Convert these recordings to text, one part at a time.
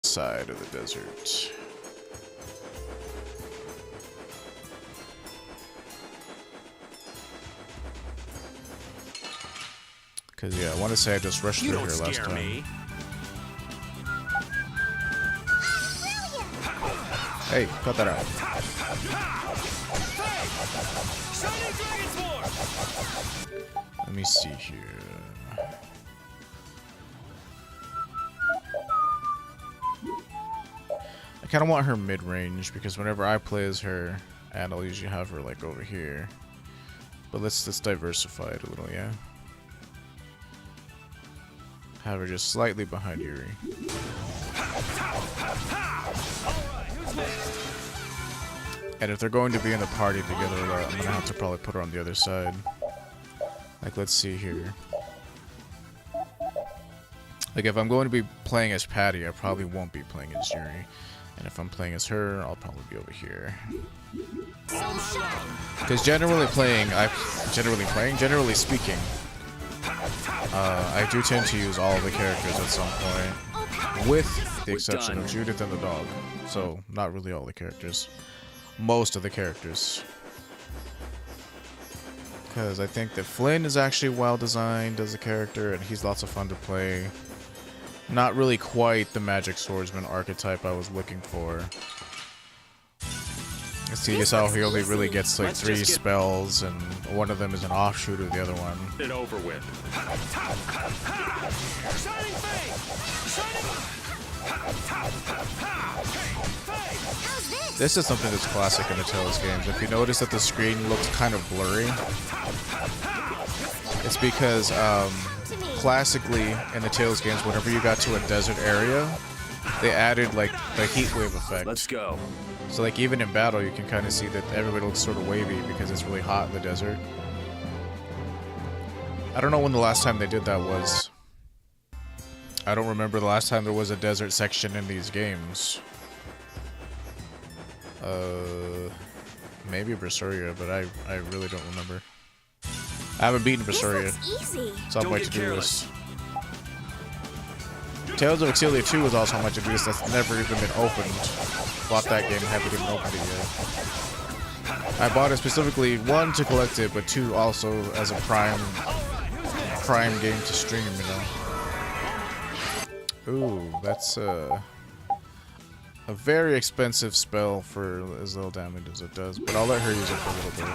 side of the desert. Because, yeah, I want to say I just rushed through here last time. Me. Hey, cut that out. Let me see here. I kind of want her mid-range because whenever I play as her, and I'll usually have her like over here. But let's diversify it a little, yeah. Have her just slightly behind Yuri. And if they're going to be in the party together, I'm gonna have to probably put her on the other side. Like, let's see here. Like, if I'm going to be playing as Patty, I probably won't be playing as Yuri. And if I'm playing as her, I'll probably be over here. Because generally speaking, I do tend to use all of the characters at some point, with the exception of Judith and the dog. So, not really all the characters. Most of the characters. Because I think that Flynn is actually well designed as a character, and he's lots of fun to play. Not really quite the magic swordsman archetype I was looking for. See, you saw he only really gets like 3 spells, and one of them is an offshoot of the other one. It over with. This is something that's classic in the Tales games. If you notice that the screen looks kind of blurry, it's because classically in the Tales games, whenever you got to a desert area, they added like the heat wave effect. Let's go. So like even in battle, you can kind of see that everybody looks sort of wavy because it's really hot in the desert. I don't know when the last time they did that was. I don't remember the last time there was a desert section in these games. Maybe Vesperia, but I really don't remember. I haven't beaten Vesperia. It's on my to-do list. Tales of Exillia 2 is also on my to-do list that's never even been opened. Bought that game, haven't even opened it yet. I bought it specifically, 1, to collect it, but 2, also as a prime game to stream, you know. Ooh, that's a very expensive spell for as little damage as it does, but I'll let her use it for a little bit.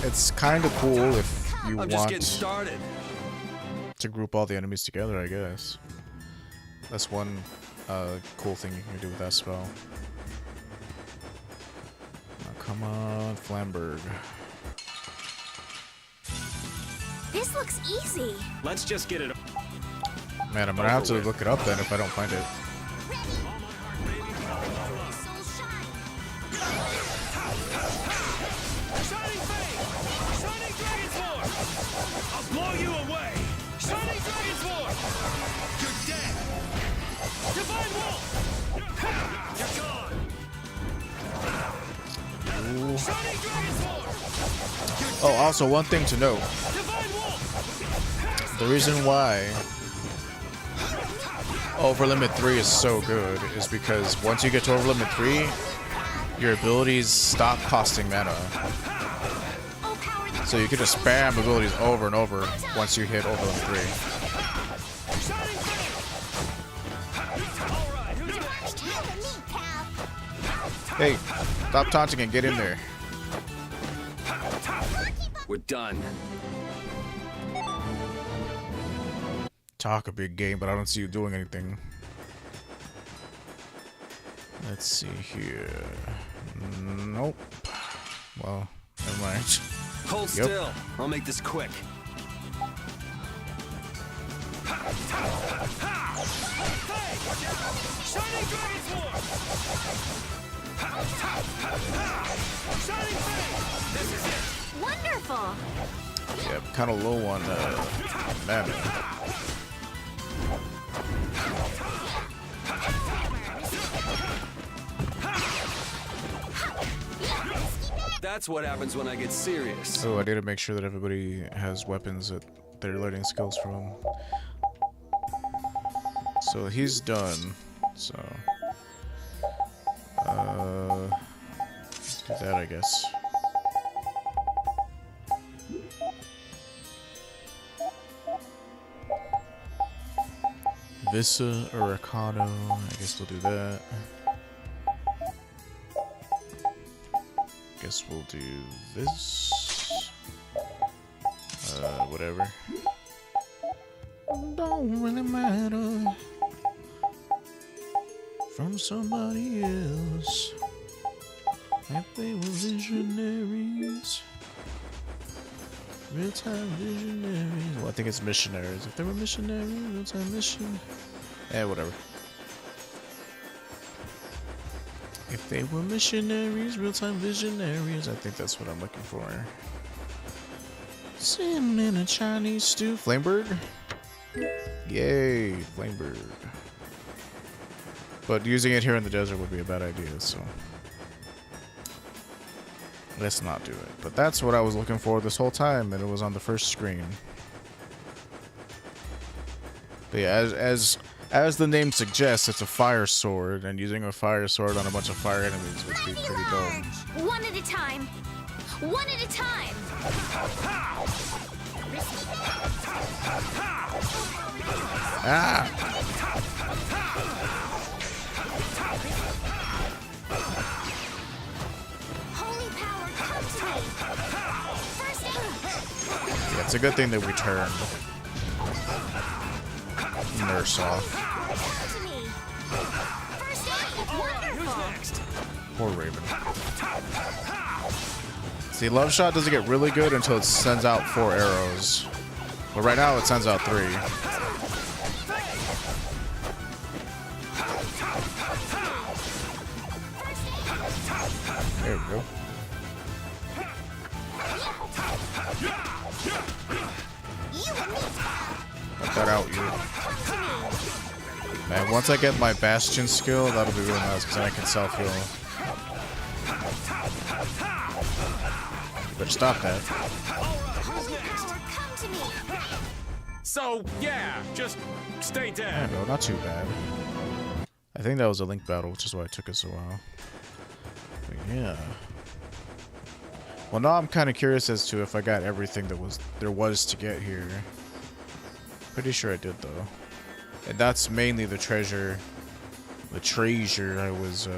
It's kind of cool if you want to group all the enemies together, I guess. That's one cool thing you can do with that spell. Now, come on, Flamberge. This looks easy. Let's just get it. Man, I'm gonna have to look it up then if I don't find it. I'll blow you away. Shining Dragon Sword. You're dead. Divine Wolf. You're gone. Shining Dragon Sword. Oh, also one thing to note. The reason why Over Limit 3 is so good is because once you get to Over Limit 3, your abilities stop costing mana. So you can just spam abilities over and over once you hit Over Limit 3. Hey, stop taunting and get in there. We're done. Talk a big game, but I don't see you doing anything. Let's see here. Nope. Well, never mind. Hold still. I'll make this quick. Shining Dragon Sword. Shining Flame. This is it. Wonderful. Yeah, I'm kind of low on mana. That's what happens when I get serious. Oh, I need to make sure that everybody has weapons that they're learning skills from. So he's done. So let's do that, I guess. Visa or Arcano, I guess we'll do that. Guess we'll do this. Whatever. Don't really matter from somebody else. If they were visionaries. Real-time visionaries. Well, I think it's missionaries. If they were missionaries, real-time mission. Whatever. If they were missionaries, real-time visionaries. I think that's what I'm looking for. Sitting in a Chinese stew. Flamberge? Yay, Flamberge. But using it here in the desert would be a bad idea, so let's not do it. But that's what I was looking for this whole time, and it was on the first screen. But yeah, as the name suggests, it's a fire sword, and using a fire sword on a bunch of fire enemies would be pretty dope. One at a time. One at a time. Ah! Holy power, come to me. First aid. Yeah, it's a good thing that we turned Nurse off. Come to me. First aid. Wonderful. Poor Raven. See, Love Shot doesn't get really good until it sends out 4 arrows. But right now it sends out 3. There we go. Got that out, you. Man, once I get my Bastion skill, that'll be really nice, because then I can self-heal. You better stop that. So, yeah, just stay dead. No, not too bad. I think that was a Link battle, which is why it took us a while. But yeah. Well, now I'm kind of curious as to if I got everything there was to get here. Pretty sure I did, though. And that's mainly the treasure I was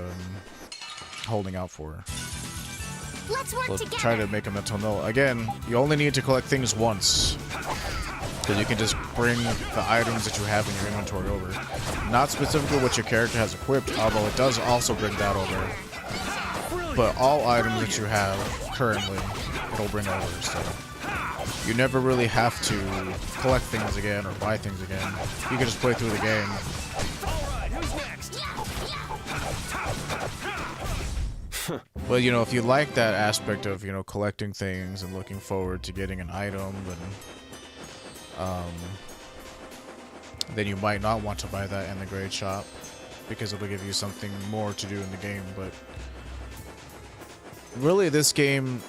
holding out for. Let's work So together. try to make a mental note. Again, you only need to collect things once. Because you can just bring the items that you have in your inventory over. Not specifically what your character has equipped, although it does also bring that over. But all items that you have currently, it'll bring over, so you never really have to collect things again or buy things again. You can just play through the game. Alright, who's next? But, you know, if you like that aspect of, you know, collecting things and looking forward to getting an item, then you might not want to buy that in the grade shop because it'll give you something more to do in the game. But really, this game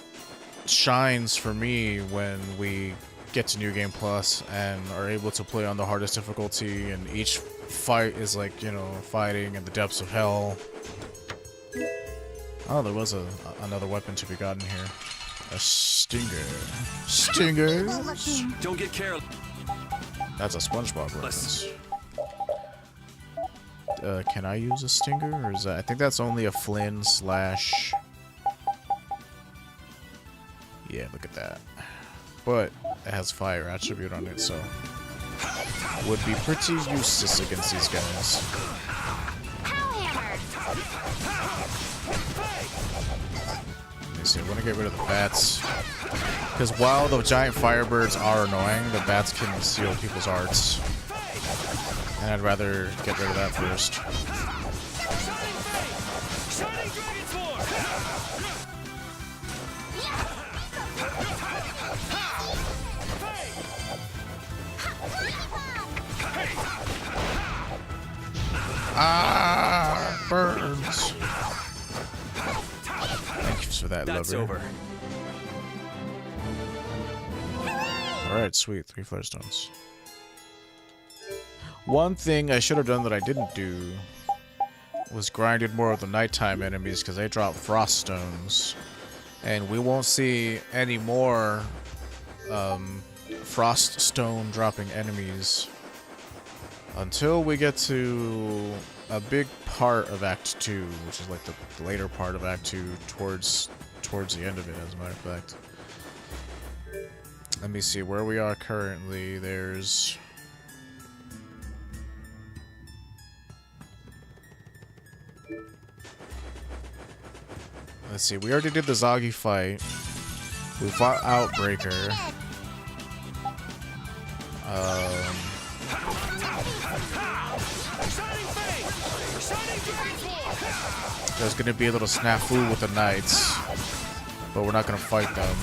shines for me when we get to New Game Plus and are able to play on the hardest difficulty, and each fight is like, you know, fighting in the depths of hell. Oh, there was another weapon to be gotten here. A stinger. Stingers? Don't get careless. That's a SpongeBob reference. Can I use a stinger, or is that? I think that's only a Flynn slash. Yeah, look at that. But it has fire attribute on it, so would be pretty useless against these guys. Let me see. I want to get rid of the bats. Because while the giant firebirds are annoying, the bats can steal people's hearts. And I'd rather get rid of that first. Ah, birds. Thank you for that, That's lover. over. Alright, sweet. 3 flare stones. One thing I should have done that I didn't do was grinded more of the nighttime enemies because they drop frost stones. And we won't see any more frost stone dropping enemies until we get to a big part of Act 2, which is like the later part of Act 2 towards the end of it, as a matter of fact. Let me see where we are currently. There's... Let's see, we already did the Zoggy fight. We fought Outbreaker. There's gonna be a little snafu with the Knights, but we're not gonna fight them.